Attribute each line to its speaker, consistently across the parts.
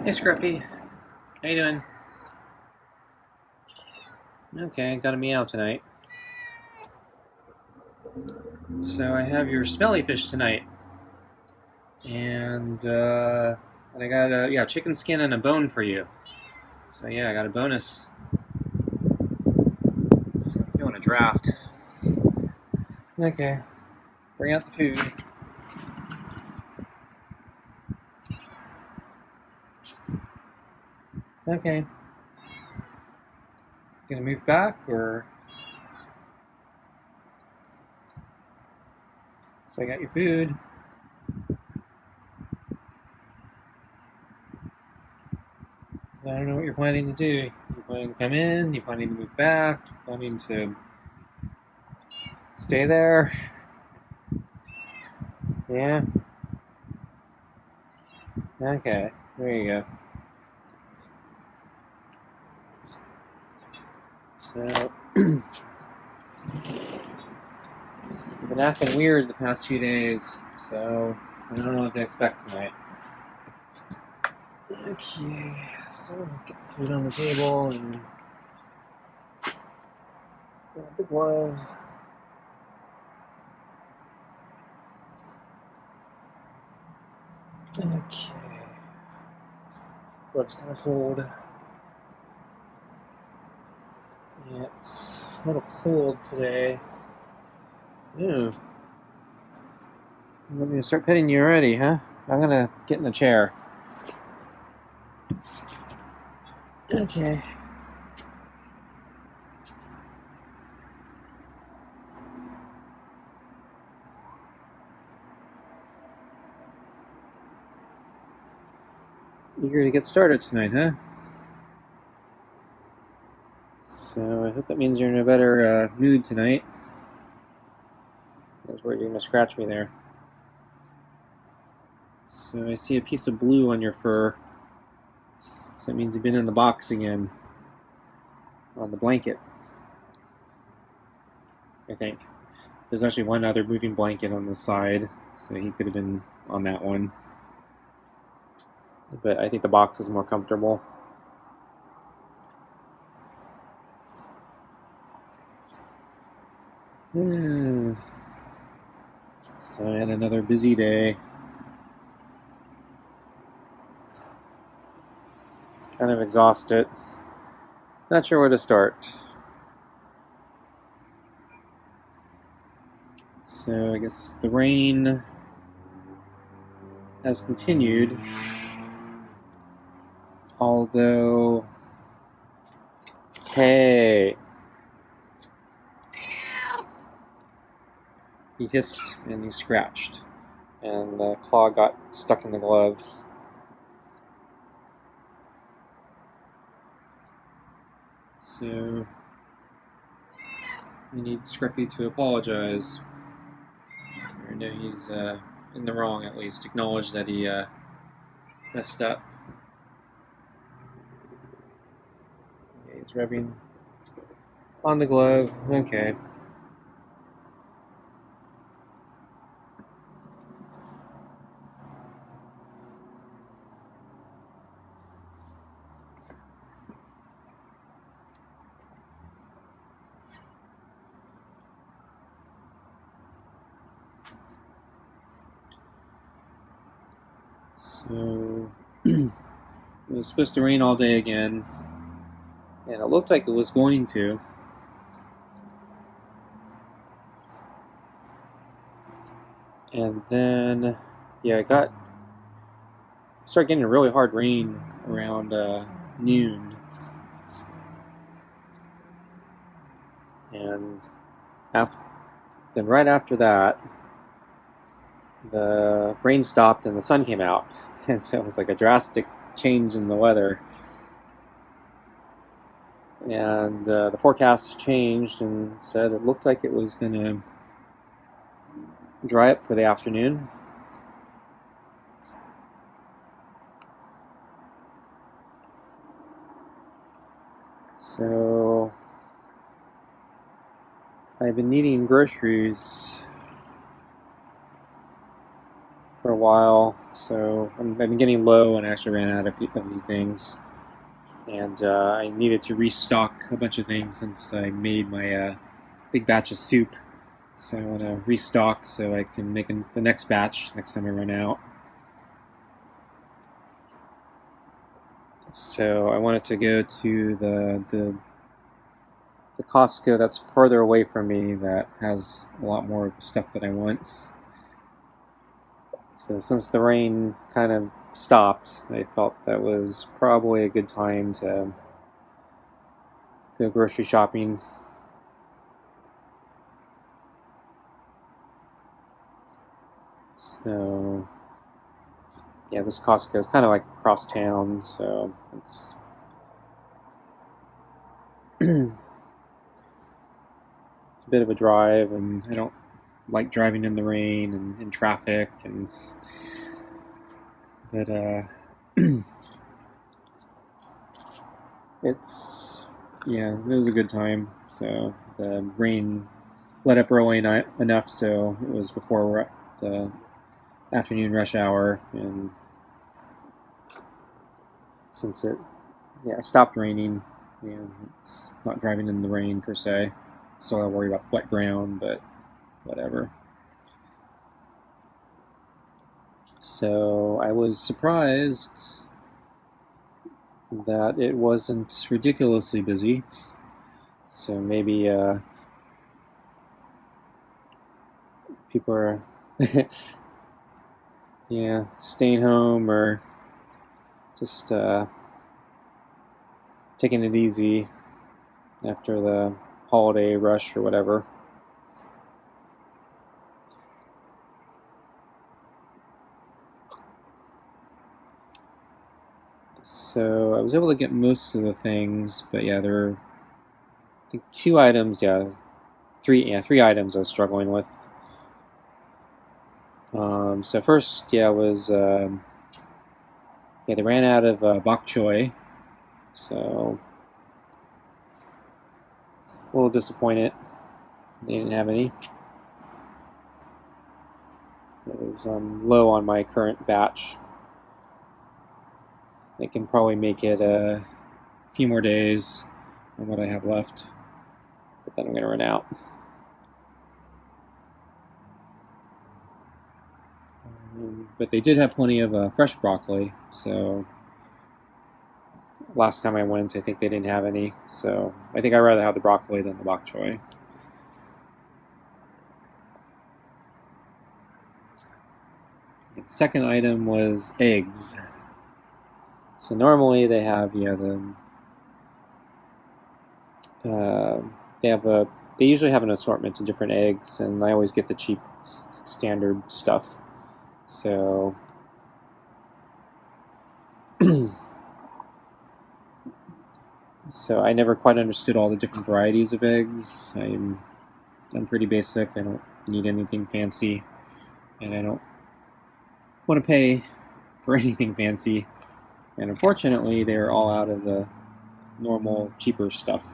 Speaker 1: Hey Scruffy, how you doing? Okay, got a meow tonight. So I have your smelly fish tonight, and I got a chicken skin and a bone for you. So yeah, I got a bonus. So if you want a draft, okay, bring out the food. Okay, gonna move back or? So I got your food. I don't know what you're planning to do. You planning to come in? You planning to move back? You planning to stay there? Yeah. Okay. There you go. So you've been acting weird the past few days, so I don't know what to expect tonight. Okay, so get the food on the table and grab the glove. Okay. Glove's kind of cold. Yeah, it's a little cold today. Ew. You want me to start petting you already, huh? I'm gonna get in the chair. Okay. Eager to get started tonight, huh? So I hope that means you're in a better mood tonight. That's where you're gonna scratch me there. So I see a piece of blue on your fur. So that means you've been in the box again. On the blanket, I think. There's actually one other moving blanket on the side, so he could have been on that one. But I think the box is more comfortable. So I had another busy day. Kind of exhausted. Not sure where to start. So I guess the rain has continued. Although, hey, he hissed and he scratched, and the claw got stuck in the glove. So we need Scruffy to apologize. I know he's in the wrong, at least. Acknowledge that he messed up. Okay, he's rubbing on the glove. Okay. So it was supposed to rain all day again, and it looked like it was going to. And then, yeah, started getting a really hard rain around noon, and then right after that, the rain stopped and the sun came out, and so it was like a drastic change in the weather. And the forecast changed and said it looked like it was going to dry up for the afternoon. So I've been needing groceries for a while So I've been getting low, and I actually ran out of a few things. And I needed to restock a bunch of things since I made my big batch of soup. So I want to restock so I can make the next batch next time I run out. So I wanted to go to the Costco that's further away from me that has a lot more stuff that I want. So since the rain kind of stopped, I felt that was probably a good time to go grocery shopping. So yeah, this Costco is kind of like across town, so it's it's a bit of a drive, and I don't like driving in the rain and in traffic, but it was a good time. So the rain let up early enough, so it was before the afternoon rush hour, and since it stopped raining, it's not driving in the rain per se. Still gotta worry about wet ground, but whatever. So I was surprised that it wasn't ridiculously busy. So maybe people are staying home or just taking it easy after the holiday rush or whatever. So I was able to get most of the things, but yeah, there were, I think, three items I was struggling with. So first, was they ran out of bok choy, so a little disappointed they didn't have any. It was low on my current batch. I can probably make it a few more days on what I have left, but then I'm going to run out. But they did have plenty of fresh broccoli, so last time I went, I think they didn't have any, so I think I'd rather have the broccoli than the bok choy. The second item was eggs. So normally they have they usually have an assortment of different eggs, and I always get the cheap standard stuff. So so I never quite understood all the different varieties of eggs. I'm pretty basic. I don't need anything fancy, and I don't want to pay for anything fancy. And unfortunately, they're all out of the normal, cheaper stuff.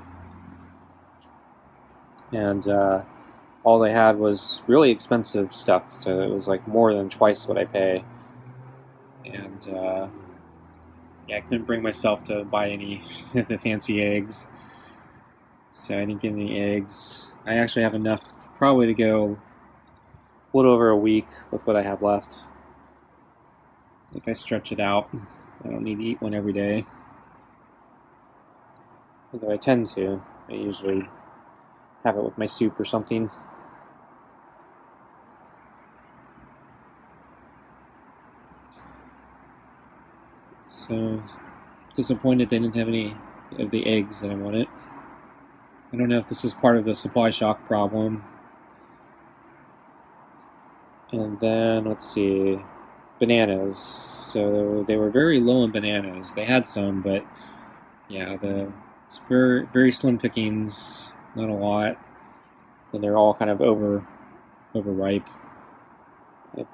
Speaker 1: And all they had was really expensive stuff, so it was like more than twice what I pay. And I couldn't bring myself to buy any of the fancy eggs, so I didn't get any eggs. I actually have enough probably to go a little over a week with what I have left. If I stretch it out, I don't need to eat one every day. Although I tend to. I usually have it with my soup or something. So, disappointed they didn't have any of the eggs that I wanted. I don't know if this is part of the supply shock problem. And then, let's see, bananas. So they were very low on bananas. They had some, but yeah, it's very, very slim pickings, not a lot. And they're all kind of overripe. I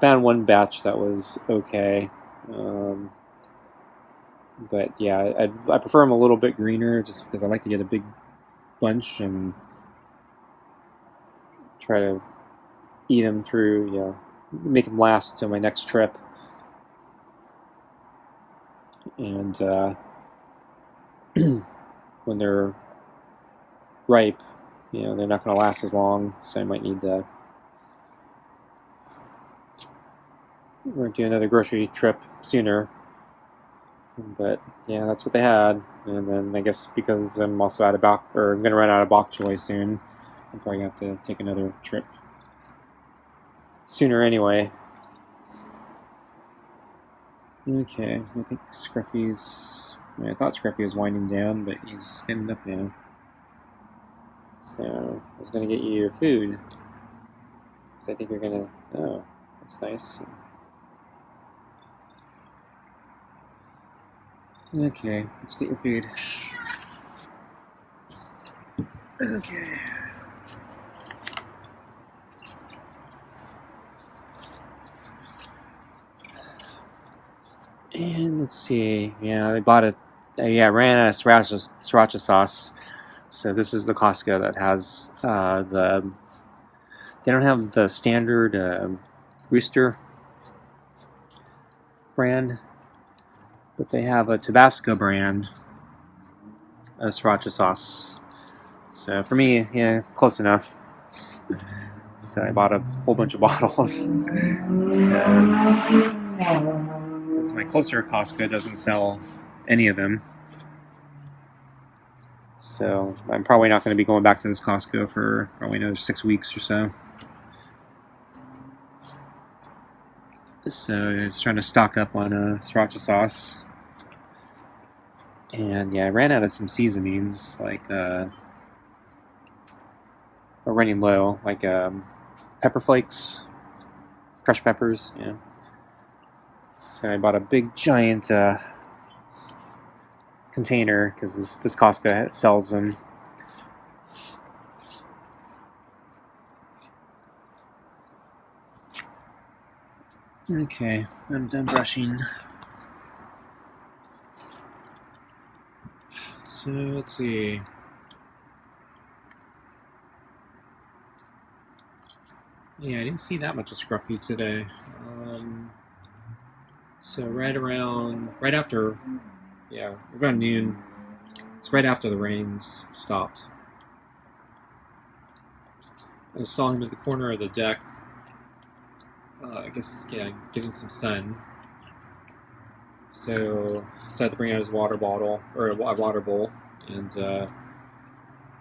Speaker 1: found one batch that was okay. But yeah, I prefer them a little bit greener just because I like to get a big bunch and try to eat them through, make them last till my next trip. and when they're ripe, they're not going to last as long, so I might need to do another grocery trip sooner. But yeah, that's what they had. And then I guess because I'm also I'm going to run out of bok choy soon, I'm probably going to have to take another trip sooner anyway. Okay, I think Scruffy's... I thought Scruffy was winding down, but he's getting up now. So, I was going to get you your food. So I think you're going to... Oh, that's nice. Okay, let's get your food. Okay. And let's see. Yeah, I bought it. Ran out of sriracha sauce. So this is the Costco that has the. They don't have the standard Rooster brand, but they have a Tabasco brand of sriracha sauce. So for me, yeah, close enough. So I bought a whole bunch of bottles because my closer Costco doesn't sell any of them. So I'm probably not going to be going back to this Costco for probably another 6 weeks or so. So just trying to stock up on sriracha sauce. And yeah, I ran out of some seasonings, like we're running low, like pepper flakes, crushed peppers, yeah. So I bought a big giant container because this Costco sells them. Okay, I'm done brushing. So let's see. Yeah, I didn't see that much of Scruffy today. So right after, around noon. It's right after the rains stopped. I saw him at the corner of the deck. I guess, getting some sun. So decided to bring out his water bottle or a water bowl, and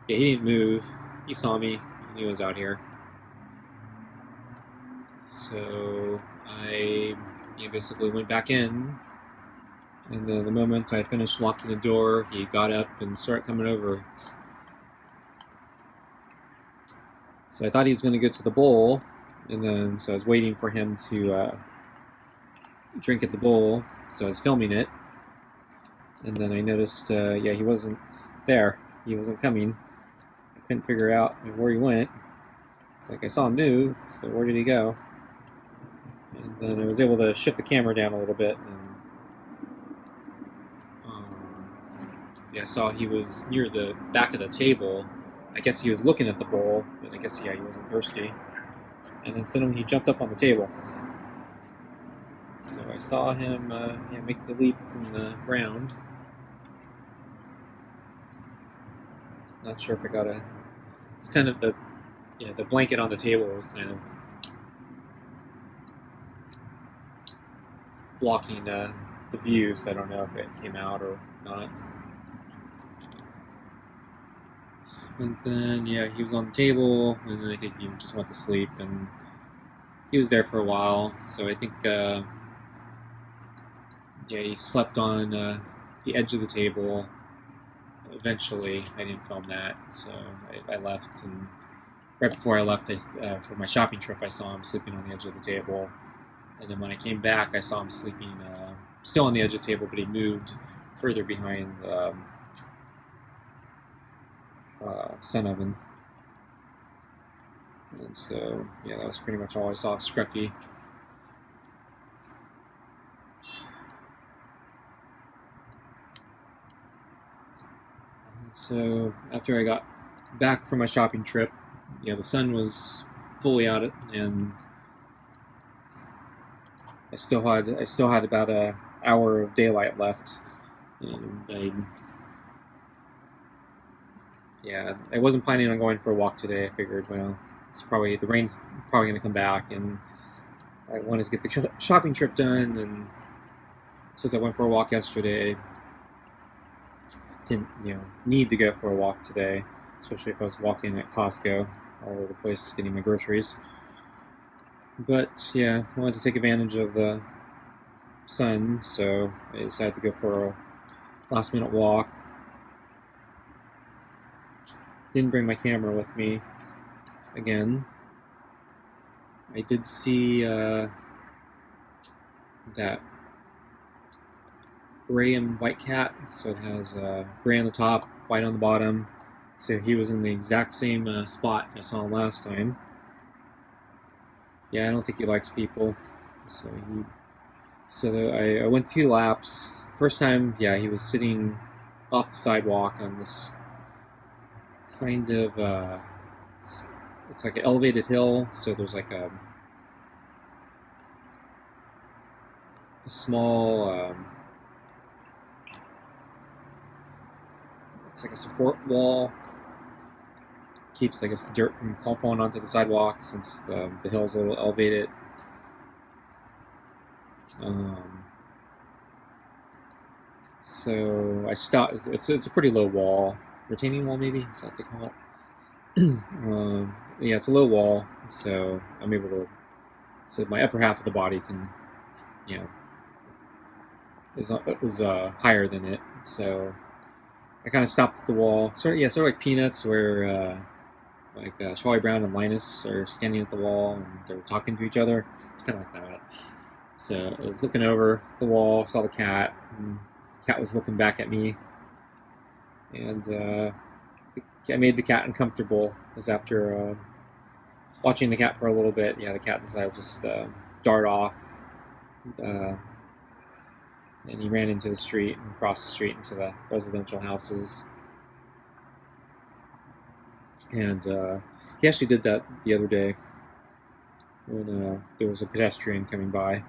Speaker 1: he didn't move. He saw me. He knew I was out here. So I basically went back in, and then the moment I finished locking the door, he got up and started coming over. So I thought he was going to go to the bowl, and then so I was waiting for him to drink at the bowl. So I was filming it, and then I noticed, he wasn't there. He wasn't coming. I couldn't figure out where he went. It's like I saw him move, so where did he go? And then I was able to shift the camera down a little bit, and I saw he was near the back of the table. I guess he was looking at the bowl, but I guess, he wasn't thirsty. And then suddenly he jumped up on the table. So I saw him make the leap from the ground. Not sure if I got it's kind of the blanket on the table was kind of blocking the view, so I don't know if it came out or not. And then, he was on the table, and then I think he just went to sleep, and he was there for a while, so I think, he slept on the edge of the table. Eventually, I didn't film that, so I left, and right before I left for my shopping trip, I saw him sleeping on the edge of the table. And then when I came back, I saw him sleeping still on the edge of the table, but he moved further behind the sun oven. And so, that was pretty much all I saw of Scruffy. So after I got back from my shopping trip, the sun was fully out, and I still had about a hour of daylight left, and I wasn't planning on going for a walk today. I figured, well, the rain's probably going to come back, and I wanted to get the shopping trip done. And since I went for a walk yesterday, didn't need to go for a walk today, especially if I was walking at Costco all over the place getting my groceries. But yeah, I wanted to take advantage of the sun, so I decided to go for a last minute walk. Didn't bring my camera with me again. I did see that gray and white cat, so it has gray on the top, white on the bottom. So he was in the exact same spot I saw him last time. Yeah, I don't think he likes people. So I went 2 laps. First time, yeah, he was sitting off the sidewalk on this kind of it's like an elevated hill. So there's like a small it's like a support wall. Keeps, I guess, the dirt from falling onto the sidewalk since the hill's a little elevated. So I stopped. It's a pretty low wall, retaining wall maybe. Is that what they call it? Yeah, it's a low wall, so I'm able to. So my upper half of the body can, is higher than it. So I kind of stopped at the wall. Sort of like Peanuts, where Charlie Brown and Linus are standing at the wall and they're talking to each other. It's kind of like that. So I was looking over the wall, saw the cat, and the cat was looking back at me. And I made the cat uncomfortable, because after watching the cat for a little bit, the cat decided to just dart off. And he ran into the street and crossed the street into the residential houses. And he actually did that the other day when there was a pedestrian coming by.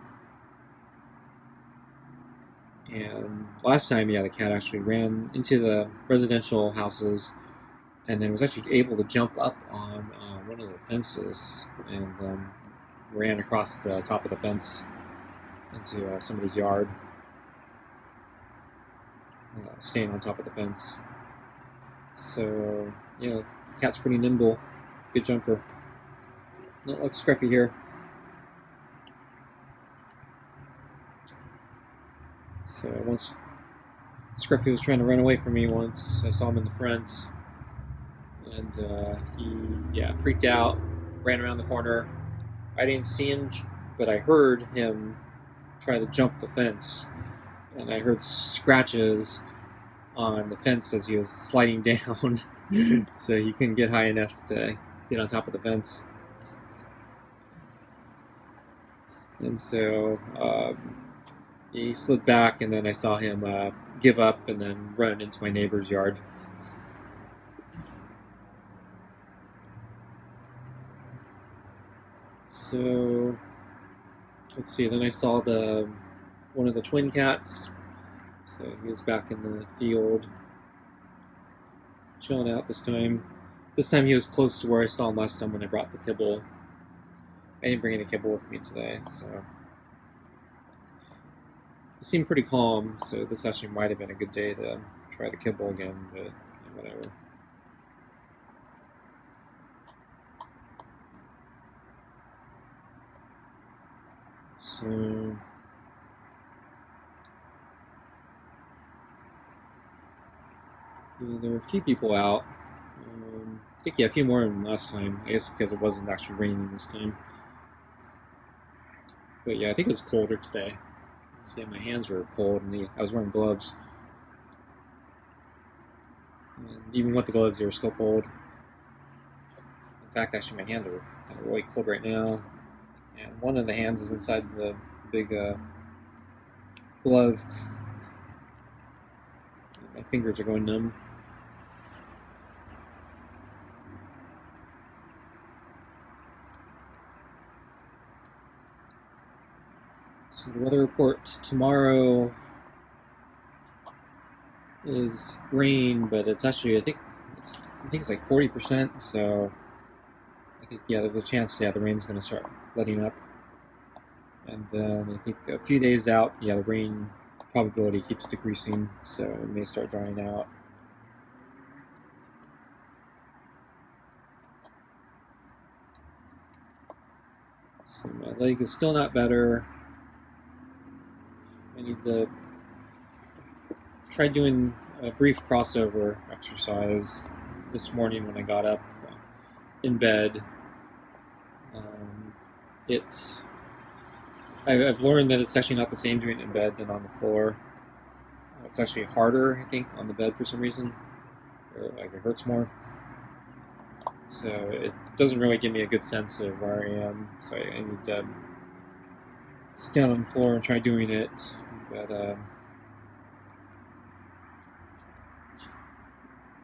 Speaker 1: And last time, the cat actually ran into the residential houses and then was actually able to jump up on one of the fences and ran across the top of the fence into somebody's yard, staying on top of the fence. So, the cat's pretty nimble, good jumper. Not like Scruffy here. So once Scruffy was trying to run away from me once, I saw him in the front, and he freaked out, ran around the corner. I didn't see him, but I heard him try to jump the fence, and I heard scratches on the fence as he was sliding down, so he couldn't get high enough to get on top of the fence. And so he slid back, and then I saw him give up and then run into my neighbor's yard. So let's see. Then I saw one of the twin cats. So he was back in the field, chilling out this time. This time he was close to where I saw him last time when I brought the kibble. I didn't bring any kibble with me today, so he seemed pretty calm. So this actually might have been a good day to try the kibble again, but whatever. So there were a few people out. I think, a few more than last time. I guess because it wasn't actually raining this time. But I think it was colder today. See, my hands were cold, and I was wearing gloves. And even with the gloves, they were still cold. In fact, actually, my hands are kind of really cold right now. And one of the hands is inside the big glove. My fingers are going numb. So the weather report tomorrow is rain, but it's actually I think it's like 40%. So I think there's a chance the rain's going to start letting up, and then I think a few days out the rain probability keeps decreasing, so it may start drying out. So my leg is still not better. I need to try doing a brief crossover exercise this morning when I got up in bed. I've learned that it's actually not the same doing it in bed than on the floor. It's actually harder, I think, on the bed for some reason. Or like it hurts more. So it doesn't really give me a good sense of where I am. So I need to sit down on the floor and try doing it. But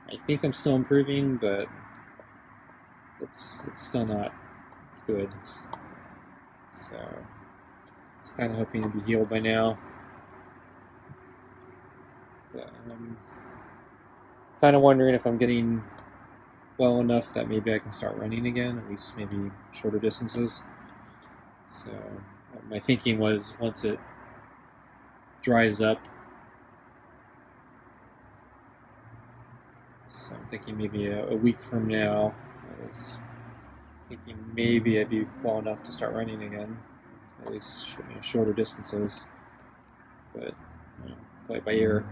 Speaker 1: I think I'm still improving, but it's still not good. So it's kind of hoping to be healed by now. But I'm kind of wondering if I'm getting well enough that maybe I can start running again, at least maybe shorter distances. So my thinking was once it dries up, so I'm thinking maybe a week from now, I was thinking maybe I'd be well enough to start running again, at least shorter distances, but play it by ear.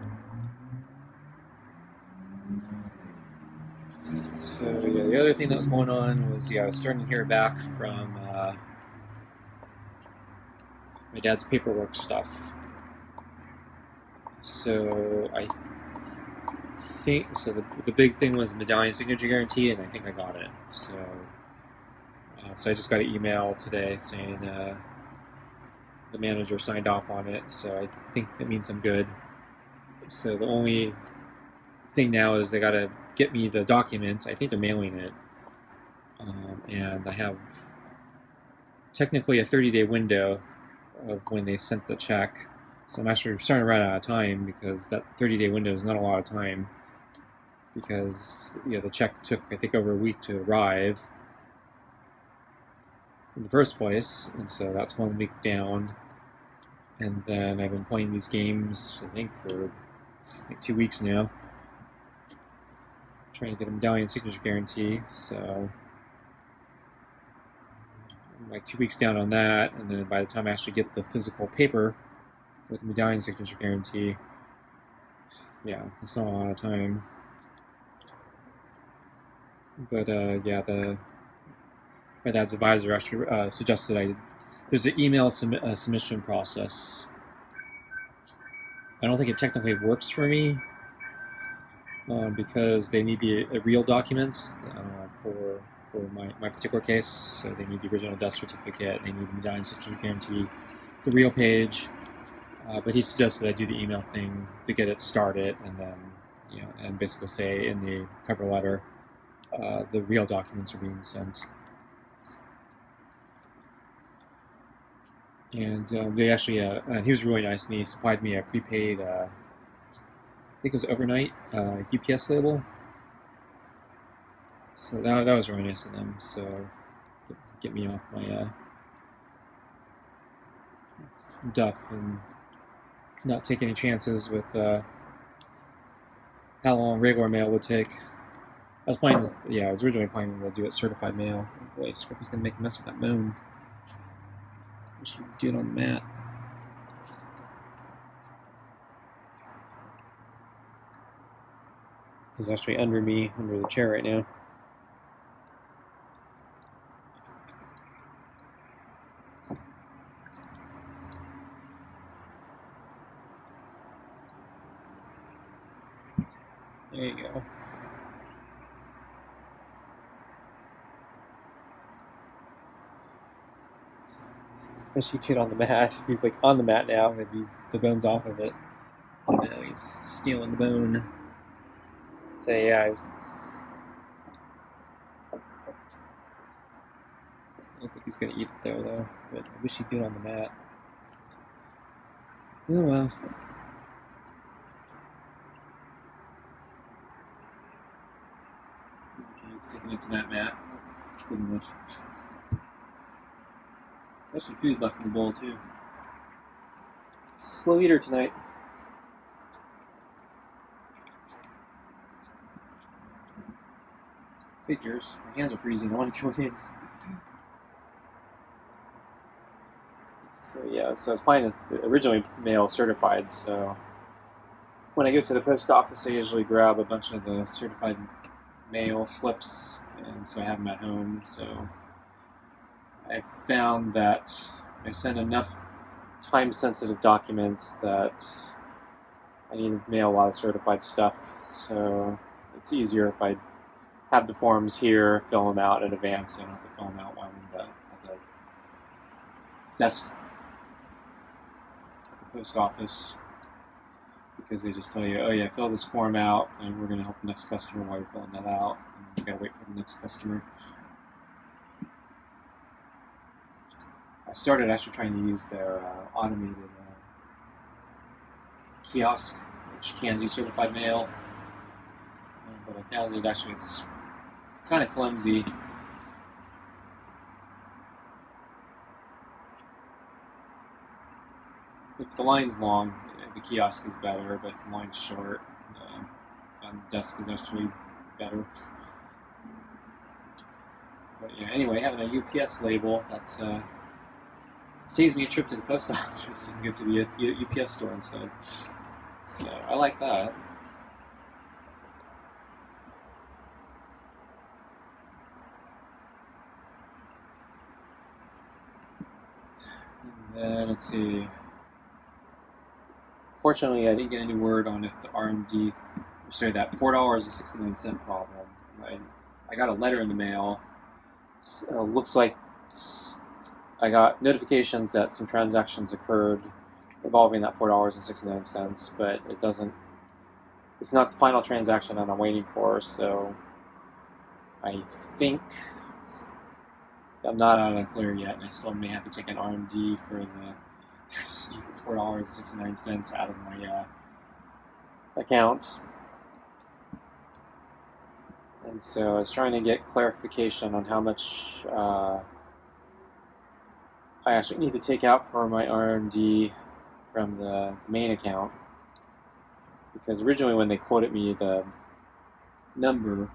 Speaker 1: So the other thing that was going on was I was starting to hear back from my dad's paperwork stuff. So I think the big thing was the medallion signature guarantee, and I think I got it. So I just got an email today saying the manager signed off on it. So I think that means I'm good. So the only thing now is they got to get me the document. I think they're mailing it, and I have technically a 30-day window of when they sent the check. So I'm actually starting to run out of time because that 30-day window is not a lot of time, because the check took I think over a week to arrive in the first place, and so that's 1 week down. And then I've been playing these games I think for like 2 weeks now, trying to get a medallion signature guarantee. So I'm like 2 weeks down on that, and then by the time I actually get the physical paper with the medallion signature guarantee, it's not a lot of time. But my dad's advisor actually suggested there's an email submission process. I don't think it technically works for me because they need the real documents for my particular case. So they need the original death certificate, they need the medallion signature guarantee, the real page. But he suggested I do the email thing to get it started, and then and basically say in the cover letter the real documents are being sent. And they actually, he was really nice, and he supplied me a prepaid, I think it was overnight UPS label. So that was really nice of them. So get me off my duff and not take any chances with how long regular mail would take. I was originally planning to do it certified mail. Boy, Scruffy's gonna make a mess with that bone. I should do it on the mat. He's actually under me, under the chair right now. There you go. Especially too on the mat. He's like on the mat now, and the bone's off of it. So now he's stealing the bone. So I don't think he's gonna eat it though. But I wish he'd do it on the mat. Oh well. Okay, sticking it to that mat. That's good enough. There's some food left in the bowl too. Slow eater tonight. Figures. My hands are freezing. I want to go in. So yeah, so I was planning to originally mail certified, so when I go to the post office I usually grab a bunch of the certified mail slips, and so I have them at home. So I found that I send enough time-sensitive documents that I need to mail a lot of certified stuff, so it's easier if I have the forms here, fill them out in advance, so I don't have to fill them out while I'm at the desk at the post office, because they just tell you, oh yeah, fill this form out, and we're going to help the next customer while you're filling that out, and you got to wait for the next customer. I started actually trying to use their automated kiosk, which can do certified mail, but I found that actually it's kind of clumsy. If the line's long, the kiosk is better, but if the line's short, the desk is actually better. But yeah, anyway, having a UPS label, that's saves me a trip to the post office and get to the UPS store instead. So I like that. And then let's see. Fortunately, I didn't get any word on if the RMD, sorry, that $4.69 problem. I got a letter in the mail. Looks like I got notifications that some transactions occurred involving that $4.69, but it doesn't. It's not the final transaction that I'm waiting for, so I think I'm not out of the clear yet, and I still may have to take an RMD for the $4.69 out of my account. And so I was trying to get clarification on how much I actually need to take out for my RMD from the main account. Because originally when they quoted me the number,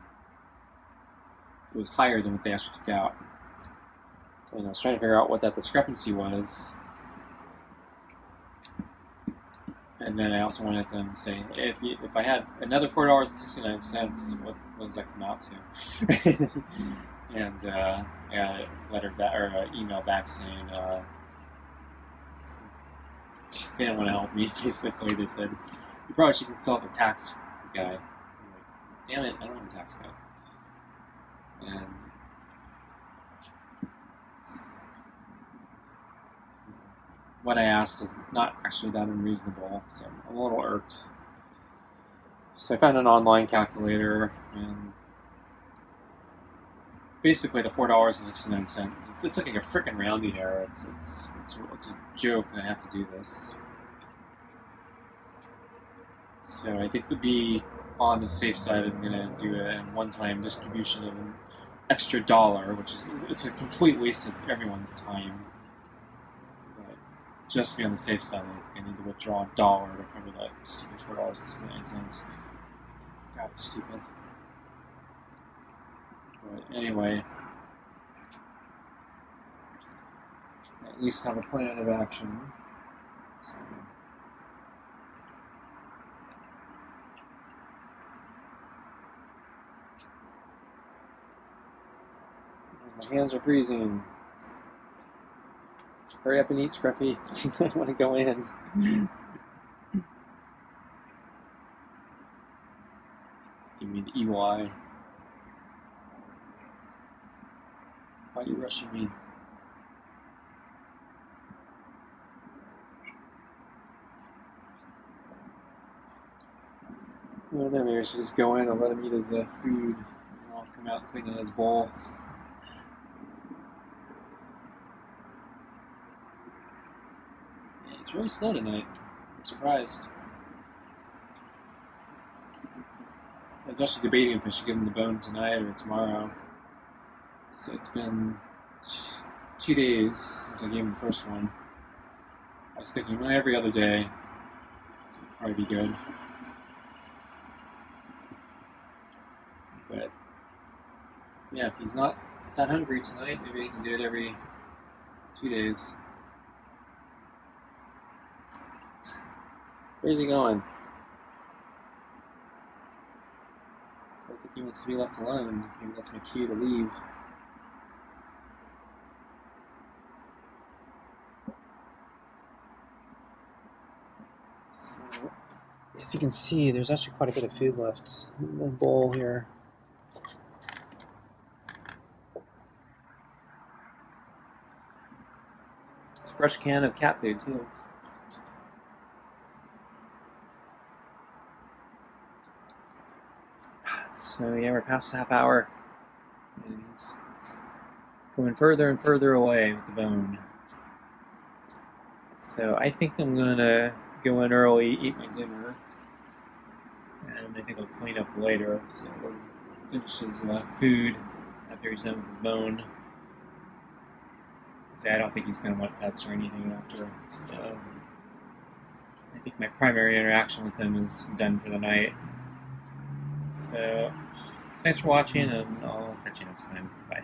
Speaker 1: it was higher than what they actually took out. And I was trying to figure out what that discrepancy was. And then I also wanted them to say, if I had another $4.69, what does that come out to? And I got a letter back, or an email back saying they didn't want to help me. Basically, they said you probably should consult a tax guy. I'm like, damn it, I don't have a tax guy. And what I asked is not actually that unreasonable, so I'm a little irked. So I found an online calculator, and basically the $4.69. It's like a freaking rounding error. It's a joke that I have to do this. So I think to be on the safe side, I'm gonna do a one-time distribution of an extra dollar, which is it's a complete waste of everyone's time. But just to be on the safe side, I need to withdraw $1 to cover that stupid $4.69. God, it's stupid. But anyway, at least have a plan of action. So, my hands are freezing. Hurry up and eat, Scruffy. I want to go in. Give me the EY. Why are you rushing me? Well, then maybe I should just go in and let him eat his food, and I'll come out and clean out his bowl. Yeah, it's really slow tonight. I'm surprised. I was actually debating if I should give him the bone tonight or tomorrow. So it's been 2 days since I gave him the first one. I was thinking, well, every other day would probably be good. But yeah, if he's not that hungry tonight, maybe he can do it every 2 days. Where's he going? So I think he wants to be left alone. Maybe that's my cue to leave. So, as you can see, there's actually quite a bit of food left in the bowl here. It's a fresh can of cat food, too. So yeah, we're past the half hour, and he's going further and further away with the bone. So I think I'm gonna go in early, eat my dinner, and I think I'll clean up later. So we'll finish his food after he's done with his bone. So I don't think he's gonna want pets or anything after. So I think my primary interaction with him is done for the night. So thanks for watching, and I'll catch you next time. Bye.